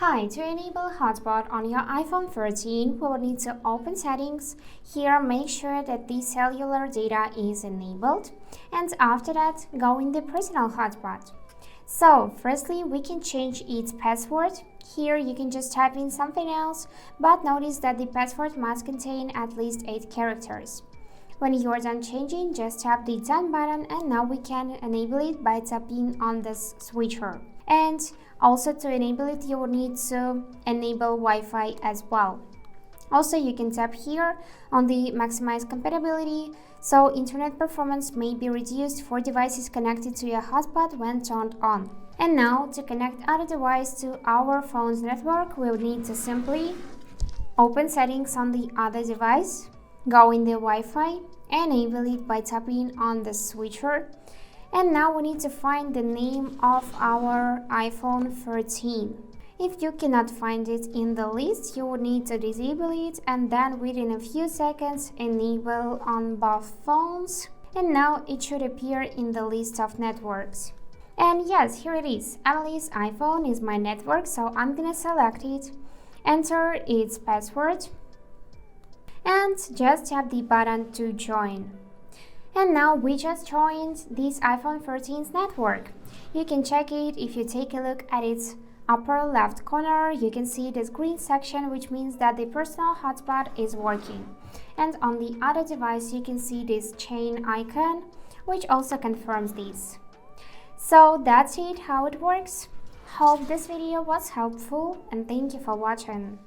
Hi, to enable hotspot on your iPhone 13, we will need to open settings. Here, make sure that the cellular data is enabled. And after that, go in the personal hotspot. So, firstly, we can change its password. Here, you can just type in something else, but notice that the password must contain at least 8 characters. When you are done changing, just tap the done button, and now we can enable it by tapping on the switcher. And also to enable it, you will need to enable Wi-Fi as well. Also, you can tap here on the maximize compatibility, so internet performance may be reduced for devices connected to your hotspot when turned on. And now, to connect other device to our phone's network, we'll need to simply open settings on the other device, go in the Wi-Fi, enable it by tapping on the switcher. And now we need to find the name of our iPhone 13. If you cannot find it in the list, you will need to disable it and then within a few seconds enable on both phones. And now it should appear in the list of networks. And yes, here it is. Emily's iPhone is my network, so I'm gonna select it, enter its password, and just tap the button to join. And now we just joined this iPhone 13's network. You can check it if you take a look at its upper left corner. You can see this green section, which means that the personal hotspot is working. And on the other device, you can see this chain icon, which also confirms this. So that's it, how it works. Hope this video was helpful, and thank you for watching.